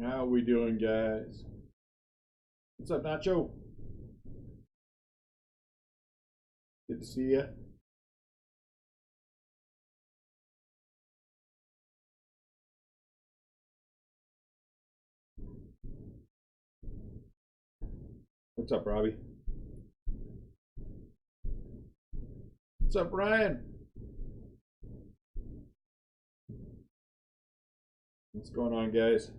How we doing, guys? What's up, Nacho? Good to see you. What's up, Robbie? What's up, Ryan? What's going on, guys?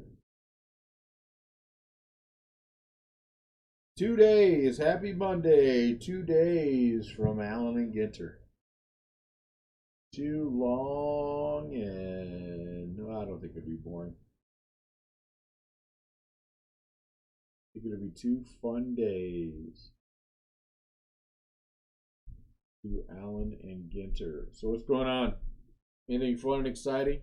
2 days. Happy Monday. 2 days from Allen and Ginter. Too long, and no, I don't think it'd be boring. I think it'll be 2 fun days. To Allen and Ginter. So what's going on? Anything fun and exciting?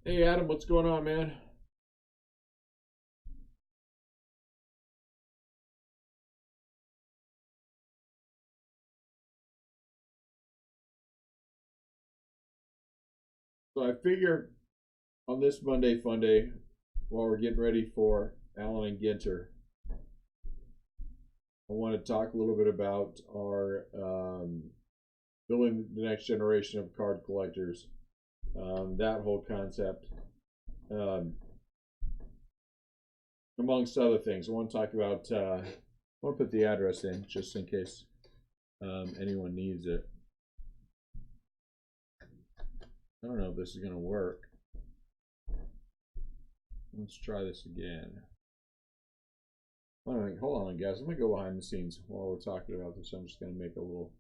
Hey, Adam, what's going on, man? So I figure on this Monday Fun Day, while we're getting ready for Allen and Ginter, I want to talk a little bit about our building the next generation of card collectors. That whole concept, um, amongst other things. I want to talk about. I want to put the address in just in case anyone needs it. I don't know if this is going to work. Let's try this again. Hold on, guys. I'm going to go behind the scenes while we're talking about this. I'm just going to make a little.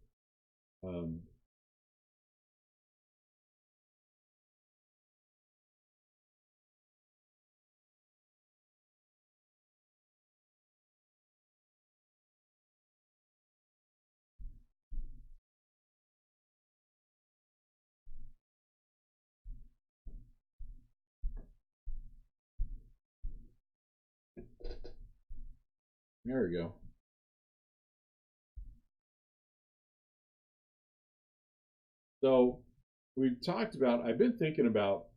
There we go. So we've talked about, I've been thinking about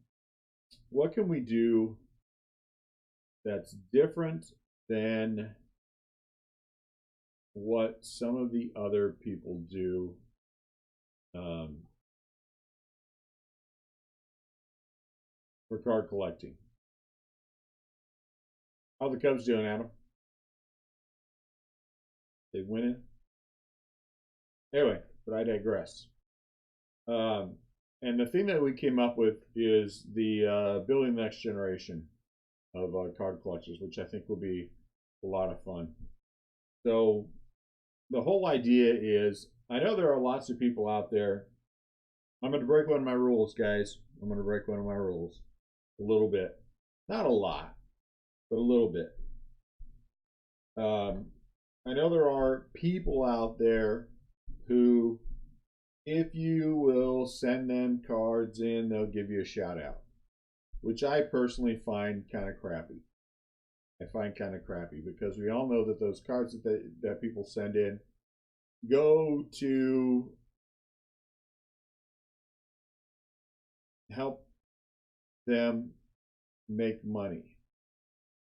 what can we do that's different than what some of the other people do for card collecting. How the Cubs doing, Adam? They winning? Anyway, but I digress. And the thing that we came up with is the building the next generation of card collectors, which I think will be a lot of fun. So the whole idea is, I know there are lots of people out there. I'm going to break one of my rules, guys. I'm going to break one of my rules a little bit. Not a lot, but a little bit. I know there are people out there who, if you will send them cards in, they'll give you a shout out, which I personally find kind of crappy. I find kind of crappy because we all know that those cards that people send in go to help them make money,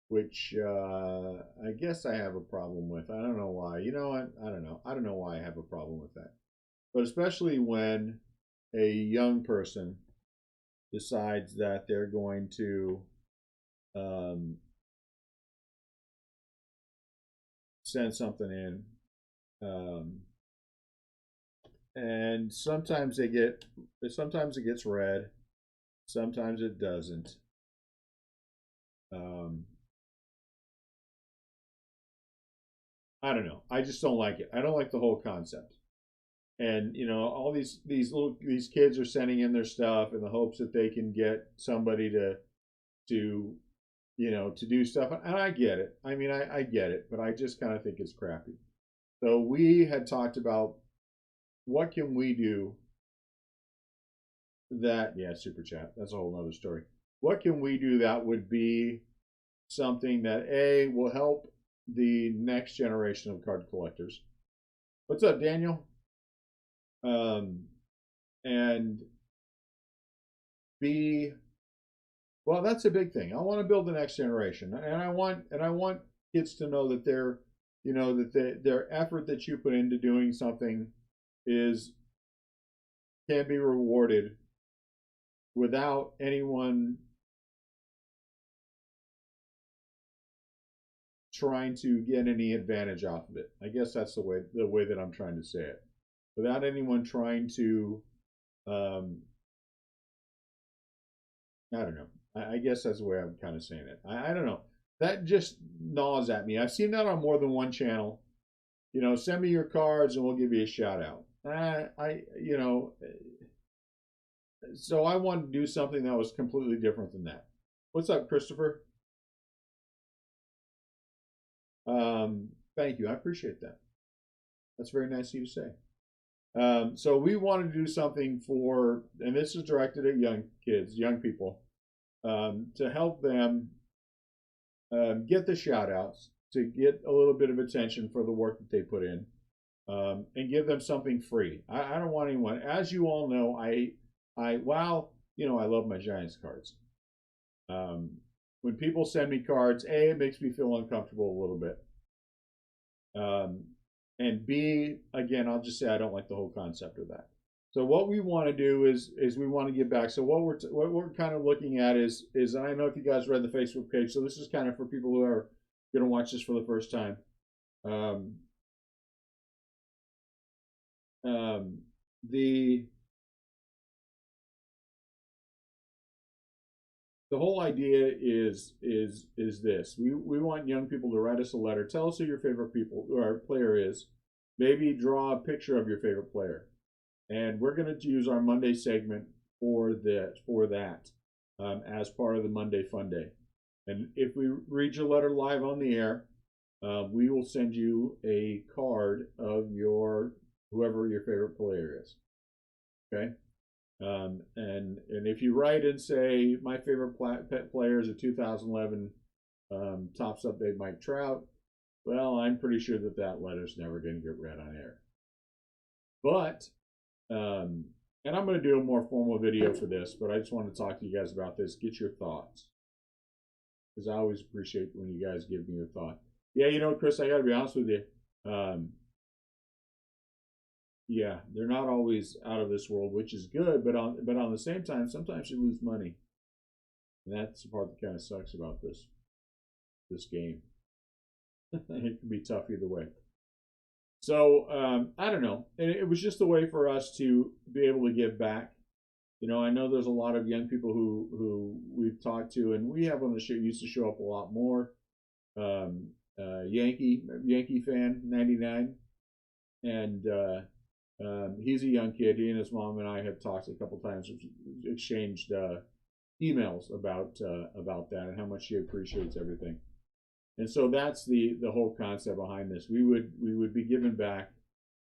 which I guess I have a problem with. I don't know why. You know what? I don't know. I don't know why I have a problem with that. But especially when a young person decides that they're going to send something in, and sometimes it gets read, sometimes it doesn't. I don't know. I just don't like it. I don't like the whole concept. And you know, all these kids are sending in their stuff in the hopes that they can get somebody to to do stuff. And I get it. I mean, I get it, but I just kind of think it's crappy. So we had talked about what can we do that, yeah, super chat. That's a whole nother story. What can we do that would be something that A will help the next generation of card collectors, What's up, Daniel? Um, and be well. That's a big thing. I want to build the next generation, and I want kids to know that their effort that you put into doing something is can be rewarded without anyone trying to get any advantage off of it. I guess that's the way that I'm trying to say it. Without anyone trying to, um, I don't know. I guess that's the way I'm kind of saying it. I don't know. That just gnaws at me. I've seen that on more than one channel. Send me your cards and we'll give you a shout out. So I wanted to do something that was completely different than that. What's up, Christopher? Thank you. I appreciate that. That's very nice of you to say. So we wanted to do something and this is directed at young kids, young people, to help them get the shout outs, to get a little bit of attention for the work that they put in, and give them something free. I don't want anyone, as you all know, I love my Giants cards. When people send me cards, A, it makes me feel uncomfortable a little bit. And B, again, I'll just say I don't like the whole concept of that. So what we want to do is we want to give back. So what we're kind of looking at is and I know if you guys read the Facebook page, so this is kind of for people who are going to watch this for the first time. The whole idea is this: we want young people to write us a letter, tell us who your favorite people or player is, maybe draw a picture of your favorite player, and we're going to use our Monday segment for that as part of the Monday Funday. And if we read your letter live on the air, we will send you a card of whoever your favorite player is. Okay. And if you write and say my favorite pet player is a 2011 Topps Update Mike Trout, well, I'm pretty sure that letter's never going to get read on air. But and I'm going to do a more formal video for this, but I just want to talk to you guys about this. Get your thoughts, because I always appreciate when you guys give me your thought. Yeah, Chris, I got to be honest with you. Yeah, they're not always out of this world, which is good. But on the same time, sometimes you lose money, and that's the part that kind of sucks about this game. It can be tough either way. So I don't know, and it was just a way for us to be able to give back. I know there's a lot of young people who we've talked to, and we have on the show used to show up a lot more. Yankee fan 99, and he's a young kid. He and his mom and I have talked a couple times, exchanged emails about that and how much she appreciates everything. And so that's the whole concept behind this. We would be giving back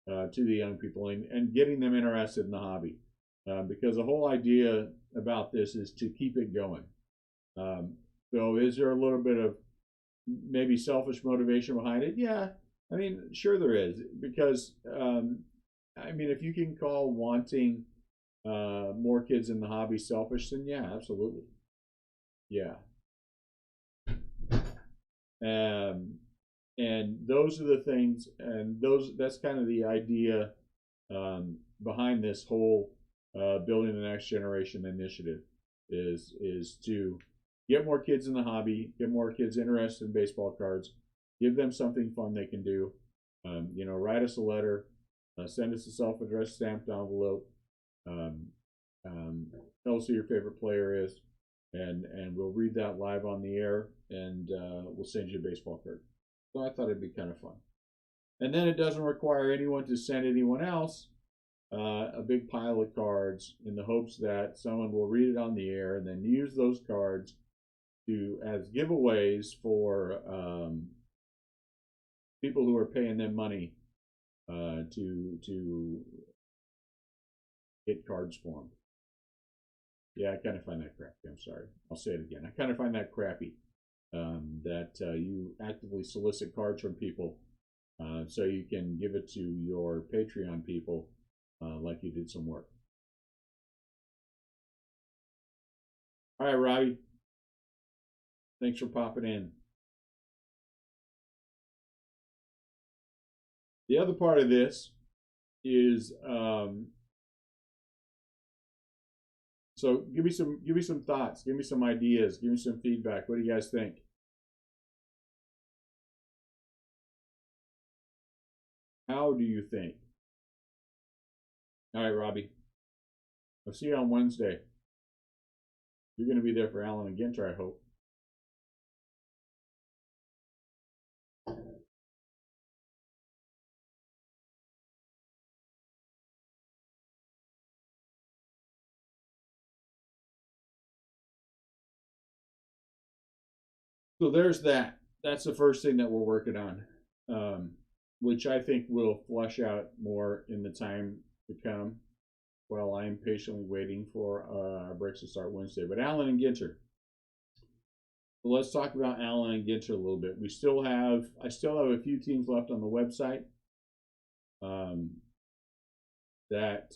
to the young people and getting them interested in the hobby, because the whole idea about this is to keep it going. So is there a little bit of maybe selfish motivation behind it? Yeah, I mean, sure there is, because if you can call wanting more kids in the hobby selfish, then yeah, absolutely, yeah. And those are the things, and that's kind of the idea behind this whole building the next generation initiative is to get more kids in the hobby, get more kids interested in baseball cards, give them something fun they can do. Write us a letter, send us a self-addressed stamped envelope, tell us who your favorite player is, and we'll read that live on the air, and we'll send you a baseball card. So I thought it'd be kind of fun. And then it doesn't require anyone to send anyone else a big pile of cards in the hopes that someone will read it on the air and then use those cards as giveaways for people who are paying them money to get cards for them. Yeah, I kind of find that crappy. I'm sorry. I'll say it again. I kind of find that crappy that you actively solicit cards from people so you can give it to your Patreon people like you did some work. All right, Robbie. Thanks for popping in. The other part of this is so give me some thoughts, give me some ideas, give me some feedback. What do you guys think? How do you think? All right, Robbie. I'll see you on Wednesday. You're going to be there for Alan and Ginter, I hope. So there's that. That's the first thing that we're working on, which I think will flush out more in the time to come. While I'm patiently waiting for our breaks to start Wednesday. But Alan and Ginter. So let's talk about Alan and Ginter a little bit. I still have a few teams left on the website that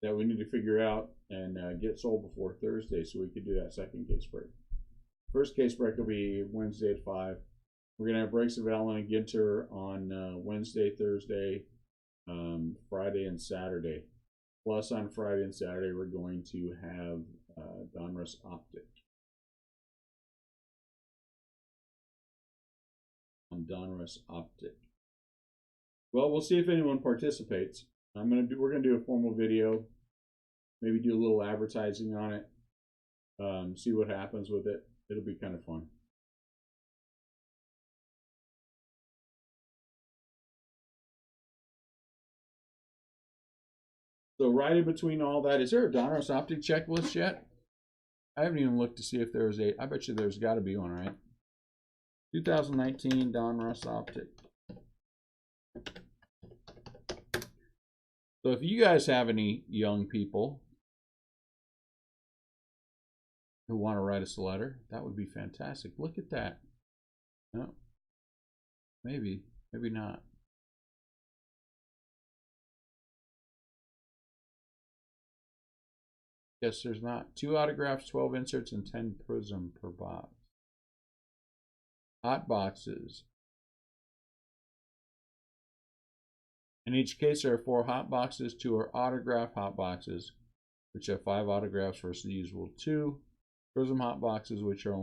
we need to figure out and get sold before Thursday, so we could do that second case break. First case break will be Wednesday at 5. We're gonna have breaks of Alan and Ginter on Wednesday, Thursday, Friday, and Saturday. Plus, on Friday and Saturday, we're going to have Donruss Optic. On Donruss Optic. Well, we'll see if anyone participates. We're gonna do a formal video, maybe do a little advertising on it, see what happens with it. It'll be kind of fun. So right in between all that, is there a Donruss Optic checklist yet? I haven't even looked to see if there's a. I bet you there's got to be one, right? 2019 Donruss Optic. So if you guys have any young people who want to write us a letter, that would be fantastic. Look at that. No, maybe not. Yes, there's not. 2 autographs, 12 inserts, and 10 prism per box. Hot boxes. In each case, there are 4 hot boxes. 2 are autograph hot boxes, which have 5 autographs versus the usual 2. Prism hot boxes, which are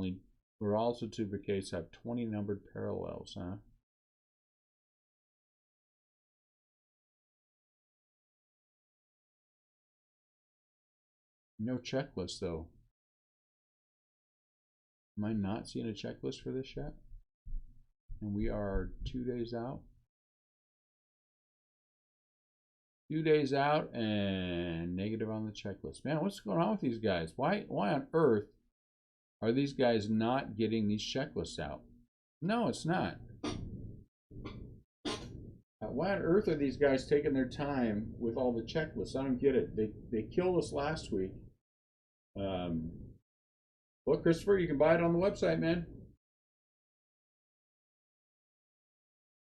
also 2 per case, have 20 numbered parallels, huh? No checklist, though. Am I not seeing a checklist for this yet? And we are 2 days out. 2 days out and negative on the checklist. Man, what's going on with these guys? Why on earth are these guys not getting these checklists out? No, it's not. Why on earth are these guys taking their time with all the checklists? I don't get it. They killed us last week. Well, Christopher, you can buy it on the website, man.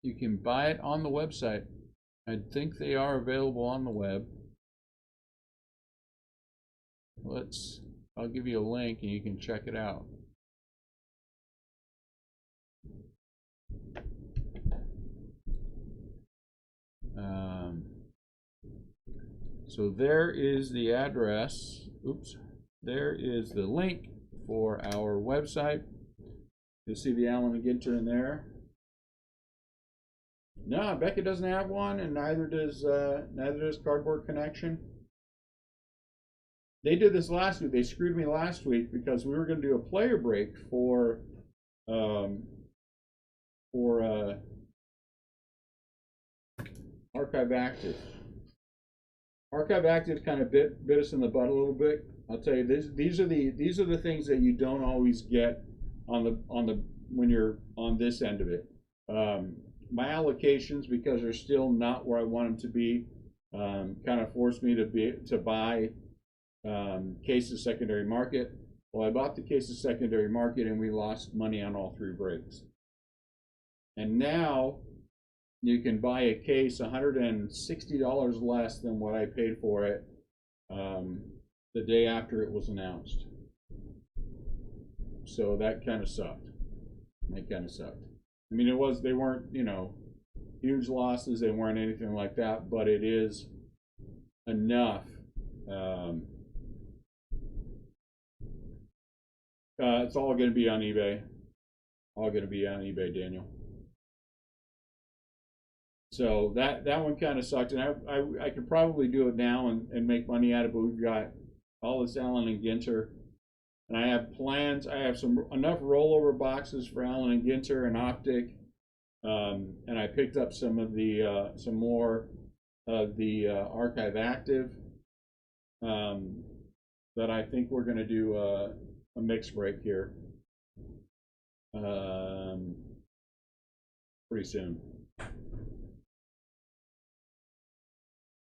You can buy it on the website. I think they are available on the web. I'll give you a link and you can check it out. So there is the address. Oops. There is the link for our website. You'll see the Allen and Ginter in there. No, Becca doesn't have one, and neither does Cardboard Connection. They did this last week. They screwed me last week because we were going to do a player break for Archive Active. Archive Active kind of bit us in the butt a little bit. I'll tell you, these are the things that you don't always get when you're on this end of it. My allocations, because they're still not where I want them to be, kind of forced me to buy cases secondary market. Well, I bought the case of secondary market and we lost money on all 3 breaks. And now you can buy a case $160 less than what I paid for it the day after it was announced. So that kind of sucked. I mean, they weren't, huge losses. They weren't anything like that, but it is enough. It's all going to be on eBay. Daniel. So that one kind of sucked, and I could probably do it now and make money out of it. But we've got all this Allen and Ginter, and I have plans. I have enough rollover boxes for Allen and Ginter and Optic, and I picked up some more of the Archive Active that I think we're going to do a mix break here pretty soon.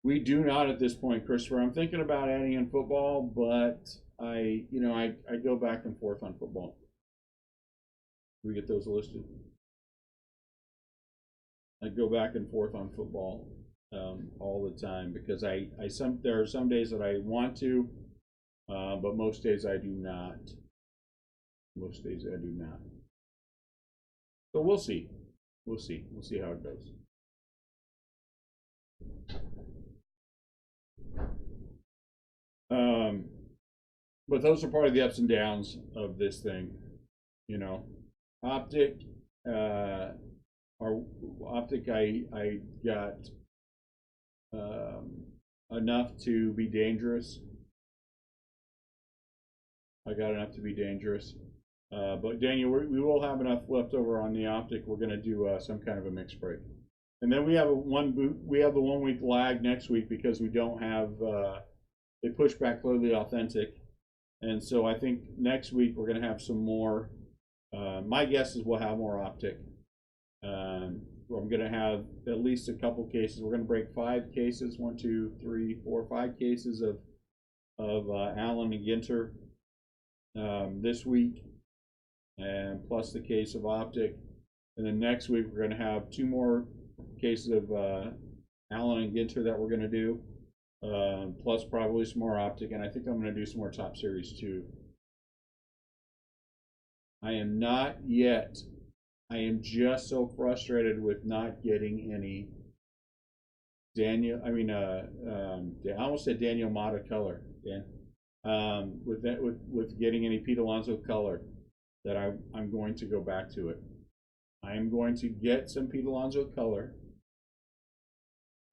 We do not at this point, Christopher. I'm thinking about adding in football, but I go back and forth on football. We get those listed. I go back and forth on football all the time because there are some days that I want to, but most days I do not. So we'll see. We'll see how it goes. But those are part of the ups and downs of this thing, Optic, I got enough to be dangerous. But Daniel, we will have enough left over on the Optic. We're going to do some kind of a mix break, and then we have the 1 week lag next week because we don't have. They push back Clearly Authentic, and so I think next week we're going to have some more. My guess is we'll have more Optic. I'm going to have at least a couple cases. We're going to break 5 cases, 1, 2, 3, 4, 5 cases of Allen and Ginter this week, and plus the case of Optic. And then next week we're going to have 2 more cases of Allen and Ginter that we're going to do. Plus probably some more Optic, and I think I'm going to do some more Top Series too. I am not yet. I am just so frustrated with not getting any I almost said Daniel Mata color, Dan. With getting any Pete Alonso color, that I'm going to go back to it. I am going to get some Pete Alonso color,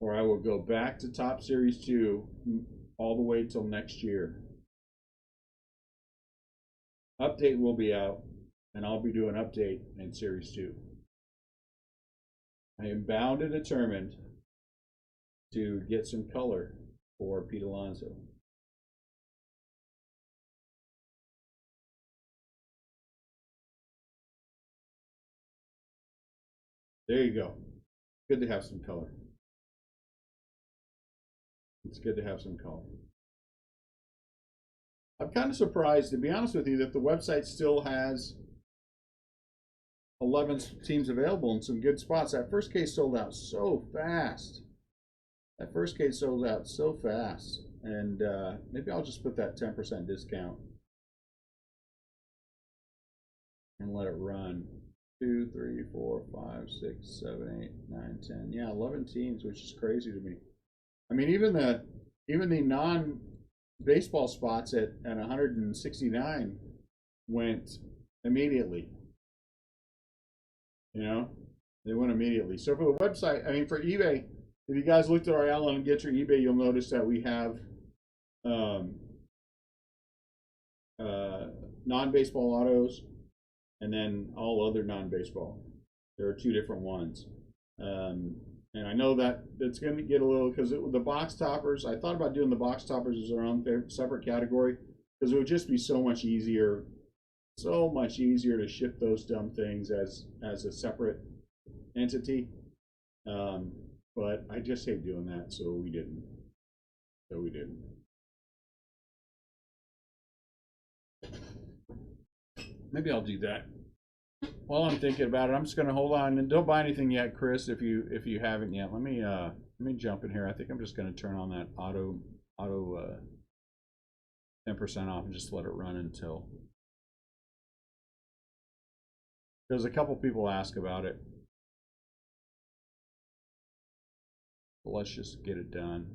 or I will go back to Top Series 2 all the way till next year. Update will be out, and I'll be doing update in Series 2. I am bound and determined to get some color for Pete Alonso. There you go. Good to have some color. It's good to have some color. I'm kind of surprised, to be honest with you, that the website still has 11 teams available in some good spots. That first case sold out so fast. And maybe I'll just put that 10% discount and let it run. 2, 3, 4, 5, 6, 7, 8, 9, 10. Yeah, 11 teams, which is crazy to me. I mean, even the non-baseball spots at 169 went immediately. They went immediately. So for the website, I mean, for eBay, if you guys looked at our Allen and Ginter eBay, you'll notice that we have non-baseball autos, and then all other non-baseball. There are 2 different ones. And I know that it's going to get a little, because the box toppers, I thought about doing the box toppers as their own separate category, because it would just be so much easier to ship those dumb things as a separate entity. But I just hate doing that, so we didn't. Maybe I'll do that. While I'm thinking about it, I'm just gonna hold on and don't buy anything yet, Chris. If you haven't yet, let me jump in here. I think I'm just gonna turn on that auto 10% off and just let it run until, because a couple people ask about it. But let's just get it done.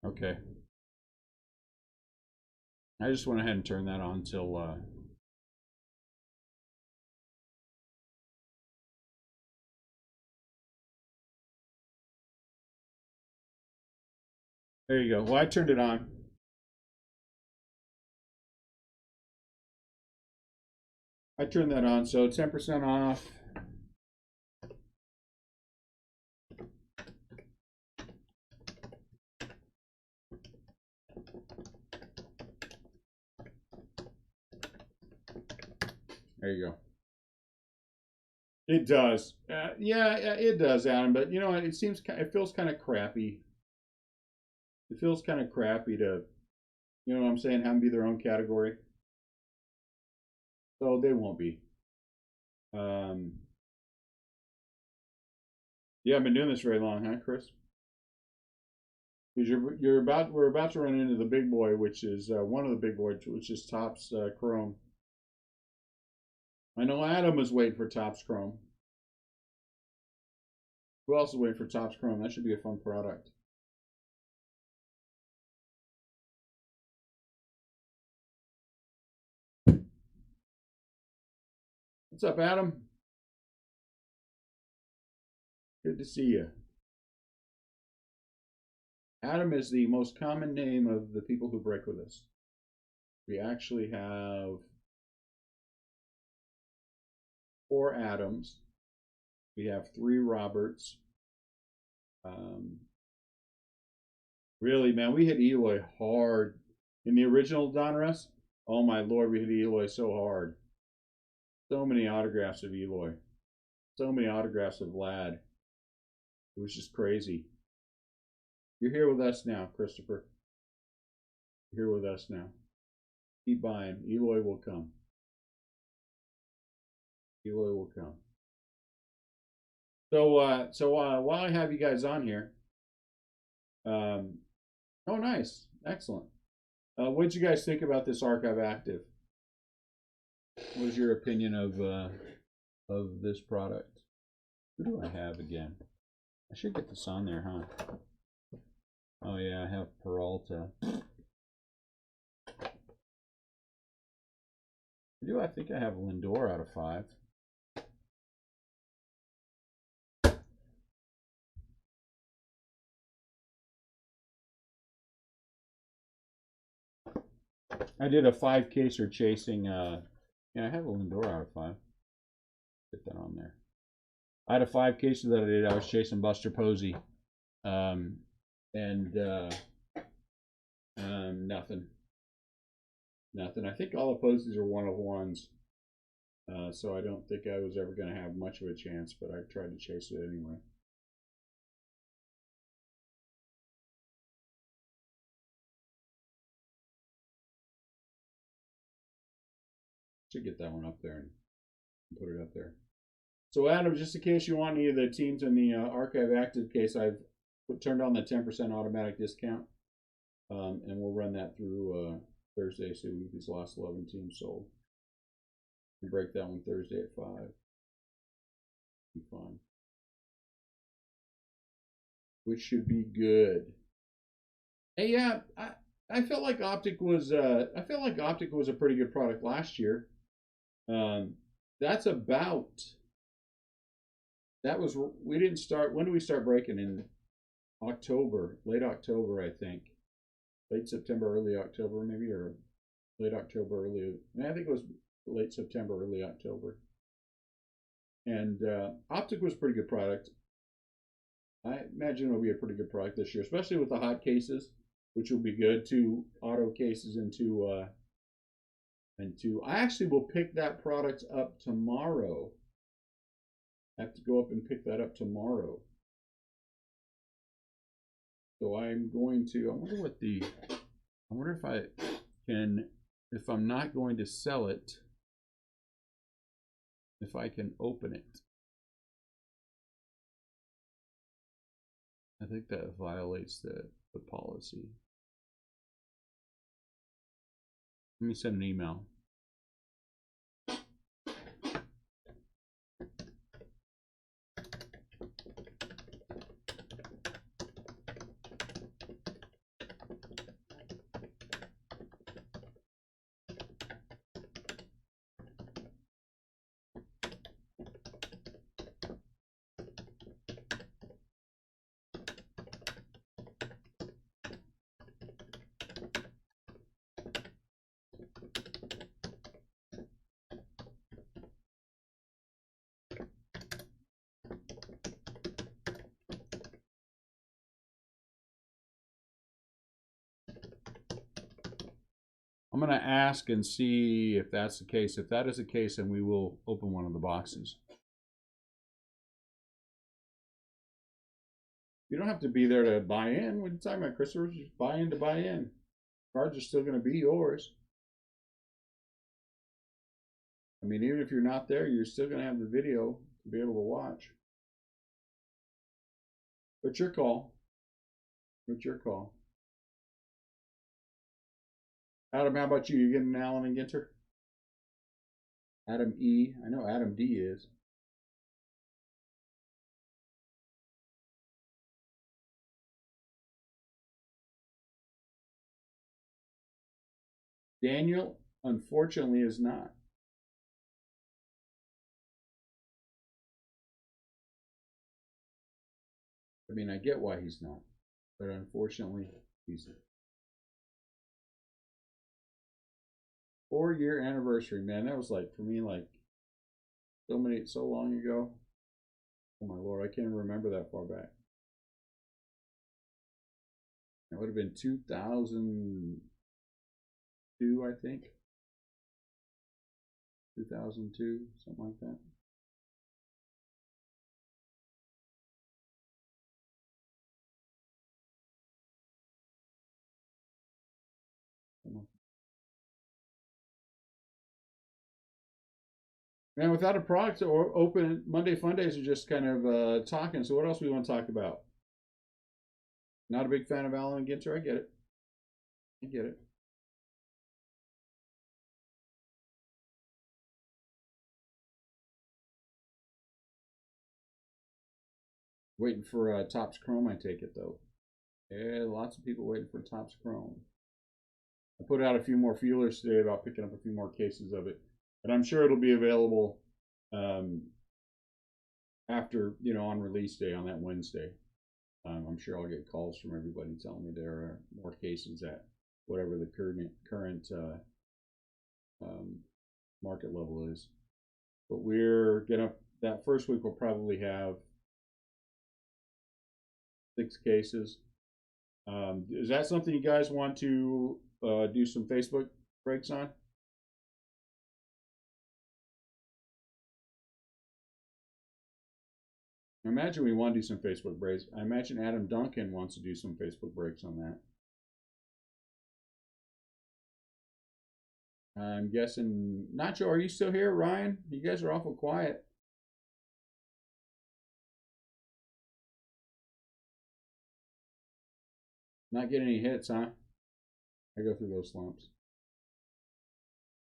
Okay. I just went ahead and turned that on until there you go. Well, I turned it on. I turned that on, so 10% off. There you go. It does. Yeah, it does, Adam. But you know, it feels kind of crappy. It feels kind of crappy to, you know what I'm saying, have them be their own category. So they won't be. Yeah, I've been doing this very long, huh, Chris? Because we're about to run into the big boy, which is one of the big boys, which is Topps Chrome. I know Adam was waiting for Topps Chrome. Who else is waiting for Topps Chrome? That should be a fun product. What's up, Adam? Good to see you. Adam is the most common name of the people who break with us. We actually have 4 Adams. We have 3 Roberts. Really, man, we hit Eloy hard. In the original Donruss, oh my lord, we hit Eloy so hard. So many autographs of Eloy. So many autographs of Vlad. It was just crazy. You're here with us now, Christopher. You're here with us now. Keep buying. Eloy will come. Eloy will come. So while I have you guys on here, oh nice, excellent. What did you guys think about this Archive Active? What is your opinion of this product? Who do I have again? I should get this on there, huh? Oh yeah, I have Peralta. I think I have Lindor out of 5. I did a 5-caser chasing. Yeah, I have a Lindor out of 5. Get that on there. I had a 5-caser that I did. I was chasing Buster Posey, and nothing. Nothing. I think all the Posies are 1/1s, so I don't think I was ever going to have much of a chance. But I tried to chase it anyway. Should get that one up there and put it up there. So Adam, just in case you want any of the teams in the Archive Active case, I've turned on the 10% automatic discount, and we'll run that through Thursday, so we get these last 11 teams sold. We break that one Thursday at 5. Be fun. which should be good. Hey, yeah, I felt like Optic was a pretty good product last year. Um, that's about that was we didn't start. When did we start breaking? In October, late October, I think. Late September, early October, maybe, or late October, early. I think it was late September, early October. And Optic was a pretty good product. I imagine it'll be a pretty good product this year, especially with the hot cases, which will be good. Two auto cases and two. I actually will pick that product up tomorrow. I have to go up and pick that up tomorrow. So I'm going to. I wonder if I can. If I'm not going to sell it, if I can open it. I think that violates the policy. Let me send an email. I'm going to ask and see if that's the case. If that is the case, then we will open one of the boxes. You don't have to be there to buy in. What are you talking about, Christopher? Just buy in to buy in. Cards are still going to be yours. I mean, even if you're not there, you're still going to have the video to be able to watch. But your call. It's your call. Adam, how about you? You getting Allen and Ginter? Adam E. I know Adam D is. Daniel, unfortunately, is not. I mean, I get why he's not, but unfortunately, he's not. 4-year anniversary, man. That was like, for me, like so long ago. Oh my Lord, I can't even remember that far back. It would have been 2002, I think. 2002, something like that. Man, without a product or open Monday Fundays are just kind of talking. So what else we want to talk about? Not a big fan of Allen and Ginter. I get it. I get it. Waiting for Topps Chrome, I take it though. Yeah, lots of people waiting for Topps Chrome. I put out a few more feelers today about picking up a few more cases of it, and I'm sure it'll be available after, on release day on that Wednesday. I'm sure I'll get calls from everybody telling me there are more cases at whatever the current market level is. But we're gonna that first week we'll probably have 6 cases. Is that something you guys want to do some Facebook breaks on? I imagine we want to do some Facebook breaks. I imagine Adam Duncan wants to do some Facebook breaks on that. I'm guessing. Nacho, are you still here? Ryan, you guys are awful quiet. Not getting any hits, huh? I go through those slumps.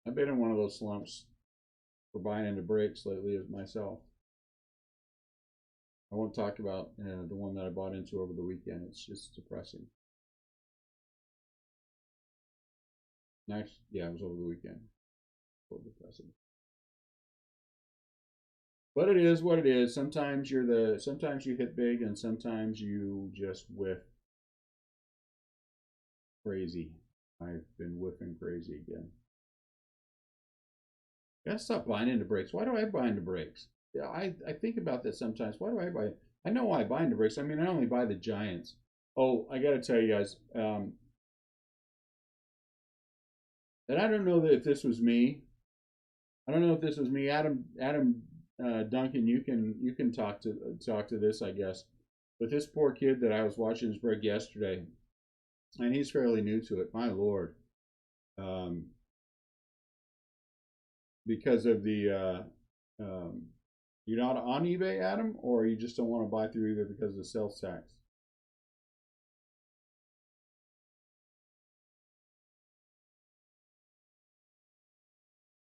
I've been in one of those slumps for buying into breaks lately as myself. I won't talk about the one that I bought into over the weekend. It's just depressing. Nice. Yeah, it was over the weekend. So depressing. But it is what it is. Sometimes you hit big and sometimes you just whiff crazy. I've been whiffing crazy again. Gotta stop buying into breaks. Why do I buy into breaks? Yeah, I think about that sometimes. Why do I buy? I know why I buy into breaks. I mean, I only buy the Giants. Oh, I gotta tell you guys, and I don't know that if this was me. I don't know if this was me, Adam Duncan. You can talk to this, I guess. But this poor kid that I was watching his break yesterday, and he's fairly new to it. My lord, um, because of the you're not on eBay, Adam, or you just don't want to buy through eBay because of the sales tax.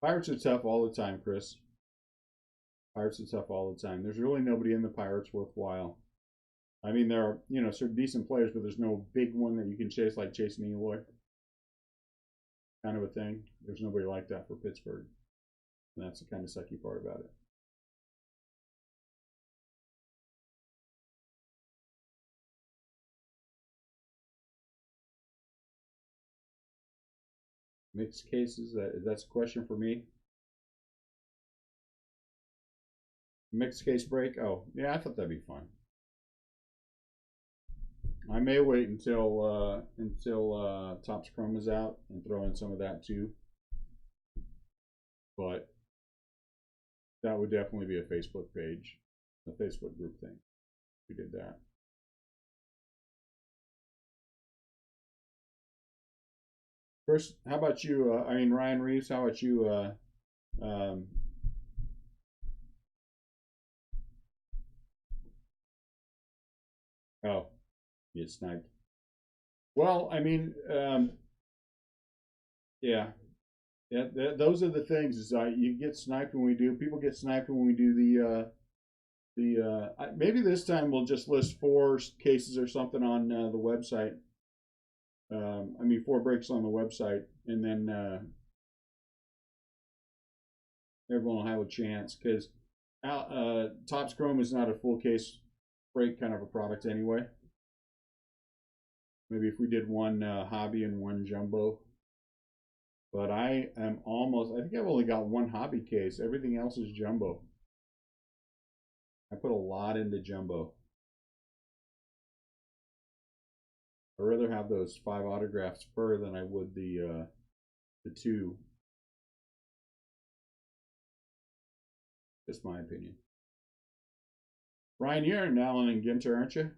Pirates are tough all the time, Chris. Pirates are tough all the time. There's really nobody in the Pirates worthwhile. I mean, there are certain decent players, but there's no big one that you can chase like chasing Eloy, kind of a thing. There's nobody like that for Pittsburgh, and that's the kind of sucky part about it. Mixed cases. That's a question for me. Mixed case break. Oh yeah, I thought that'd be fun. I may wait until Topps Chrome is out and throw in some of that too. But that would definitely be a Facebook page, a Facebook group thing. We did that. First, how about you? I mean, Ryan Reeves. How about you? Um, oh, get sniped. Well, I mean, yeah, yeah. Those are the things. Is you get sniped when we do. People get sniped when we do maybe this time we'll just list 4 cases or something on the website. I mean, 4 breaks on the website, and then everyone will have a chance because Topps Chrome is not a full case break kind of a product anyway. Maybe if we did one hobby and one jumbo. But I think I've only got one hobby case. Everything else is jumbo. I put a lot into jumbo. I'd rather have those 5 autographs per than I would the 2. Just my opinion. Ryan, you're in Allen and Ginter, aren't you?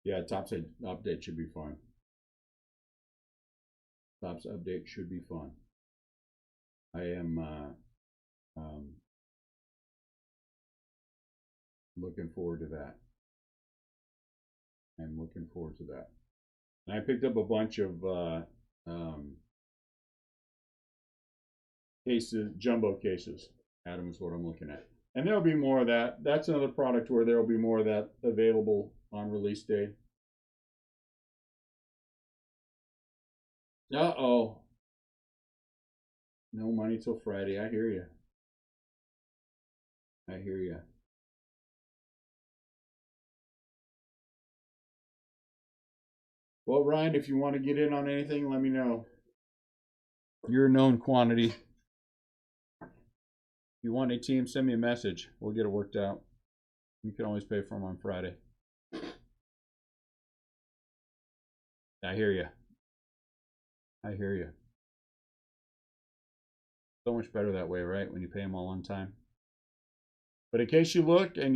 Yeah, Topps update should be fun. Topps update should be fun. I am looking forward to that. I'm looking forward to that. And I picked up a bunch of cases, jumbo cases. Adam is what I'm looking at. And there'll be more of that. That's another product where there'll be more of that available on release day. Uh-oh. No money till Friday. I hear you. I hear you. Well, Ryan, if you want to get in on anything, let me know. You're a known quantity. If you want a team, send me a message. We'll get it worked out. You can always pay for them on Friday. I hear you. I hear you. So much better that way, right? When you pay them all on time. But in case you look and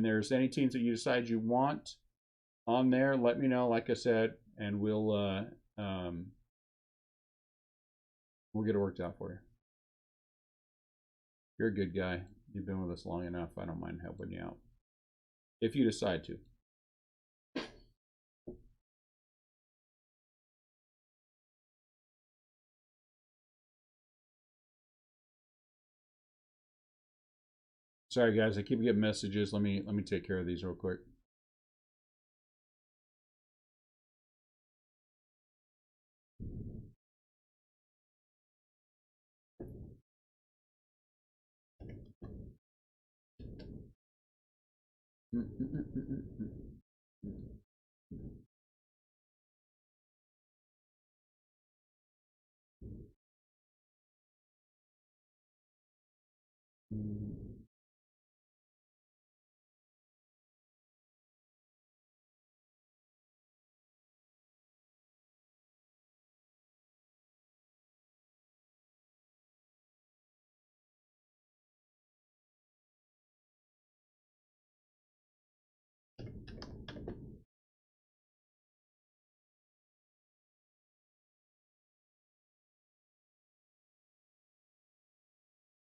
there's any teams that you decide you want on there, let me know. Like I said, and we'll get it worked out for you. You're a good guy. You've been with us long enough. I don't mind helping you out if you decide to. Sorry guys, I keep getting messages. Let me take care of these real quick.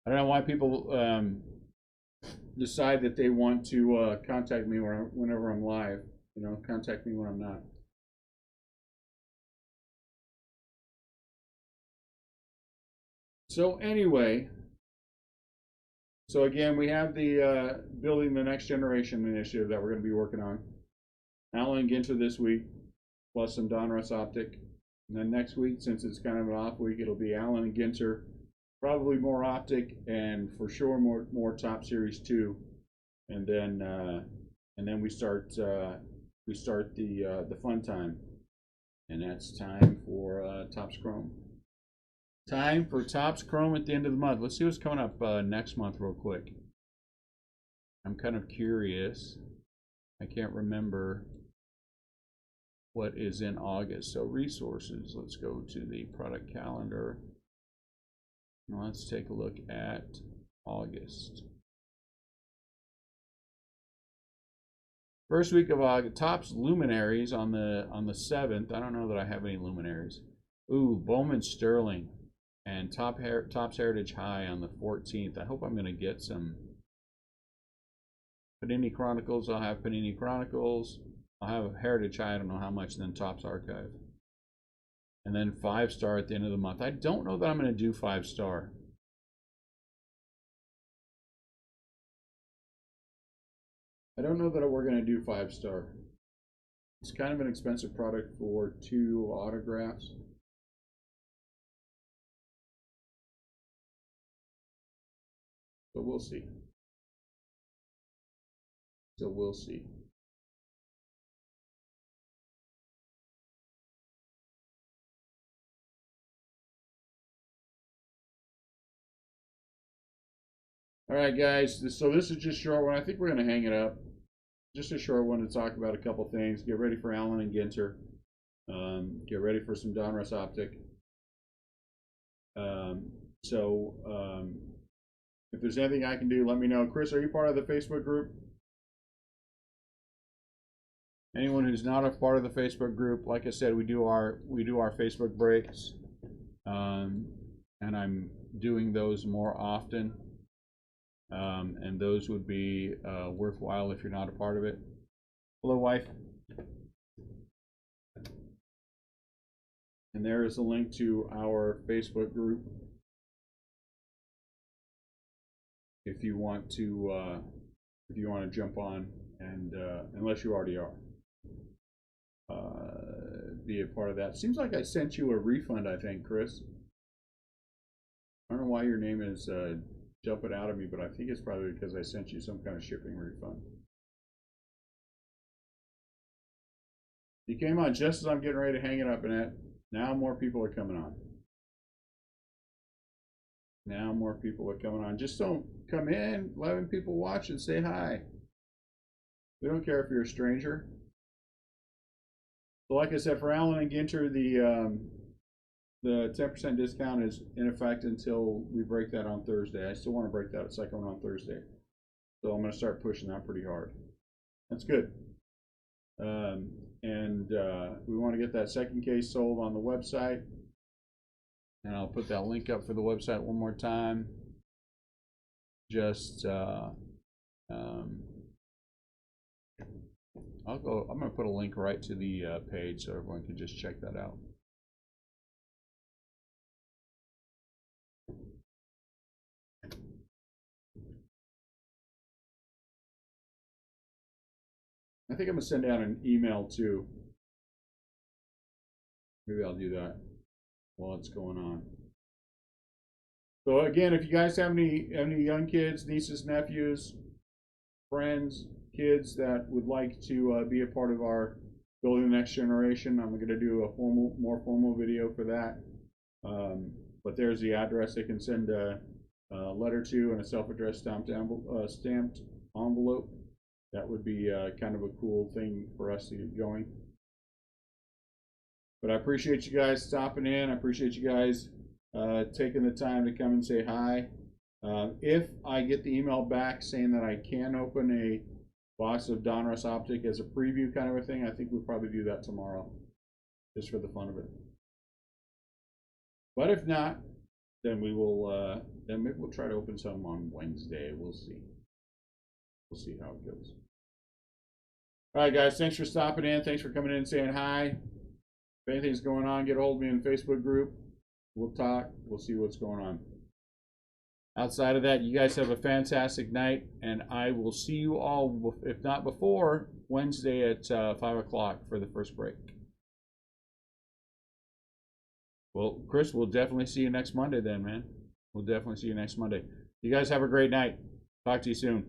I don't know why people decide that they want to contact me whenever I'm live. You know, contact me when I'm not. So anyway, so again, we have the Building the Next Generation initiative that we're going to be working on. Alan Ginter this week, plus some Donruss Optic. And then next week, since it's kind of an off week, it'll be Alan and Ginter, probably more Optic, and for sure more Top Series 2. And then we start the fun time, and that's time for Topps Chrome. Time for Topps Chrome at the end of the month. Let's see what's coming up next month real quick. I'm kind of curious. I can't remember what is in August. So resources, let's go to the product calendar. Now let's take a look at August. First week of August, Topps Luminaries on the 7th. I don't know that I have any Luminaries. Ooh, Bowman Sterling and Topps Heritage High on the 14th. I hope I'm going to get some Panini Chronicles. I'll have Panini Chronicles. I'll have Heritage High. I don't know how much. And then Topps Archive. And then 5-star at the end of the month. I don't know that I'm going to do 5-star. I don't know that we're going to do 5-star. It's kind of an expensive product for 2 autographs. But we'll see. So we'll see. All right, guys. So this is just a short one. I think we're going to hang it up. Just a short one to talk about a couple things. Get ready for Allen and Ginter. Get ready for some Donruss Optic. If there's anything I can do, let me know. Chris, are you part of the Facebook group? Anyone who's not a part of the Facebook group, like I said, we do our Facebook breaks, and I'm doing those more often. And those would be worthwhile if you're not a part of it. Hello, wife. And there is a link to our Facebook group. if you want to jump on and unless you already are, be a part of that. Seems like I sent you a refund, I think, Chris. I don't know why your name is jumping out at me, but I think it's probably because I sent you some kind of shipping refund. You came on just as I'm getting ready to hang it up, Annette. Now more people are coming on. Now more people are coming on. Just don't come in, 11 people watch, and say hi. We don't care if you're a stranger. So like I said, for Allen and Ginter, the 10% discount is in effect until we break that on Thursday. I still want to break that second one on Thursday. So I'm going to start pushing that pretty hard. That's good. We want to get that second case sold on the website. And I'll put that link up for the website one more time. Just I'm going to put a link right to the page so everyone can just check that out. I think I'm going to send out an email too. Maybe I'll do that while it's going on. So again, if you guys have any young kids, nieces, nephews, friends, kids that would like to be a part of our Building the Next Generation, I'm going to do a more formal video for that. But there's the address they can send a letter to and a self-addressed stamped envelope. That would be kind of a cool thing for us to get going. But I appreciate you guys stopping in. I appreciate you guys taking the time to come and say hi. If I get the email back saying that I can open a box of Donruss Optic as a preview kind of a thing, I think we'll probably do that tomorrow, just for the fun of it. But if not, then we will. Then maybe we'll try to open some on Wednesday. We'll see. We'll see how it goes. All right, guys. Thanks for stopping in. Thanks for coming in and saying hi. If anything's going on, get a hold of me in the Facebook group. We'll talk. We'll see what's going on. Outside of that, you guys have a fantastic night, and I will see you all, if not before, Wednesday at 5 o'clock for the first break. Well, Chris, we'll definitely see you next Monday then, man. We'll definitely see you next Monday. You guys have a great night. Talk to you soon.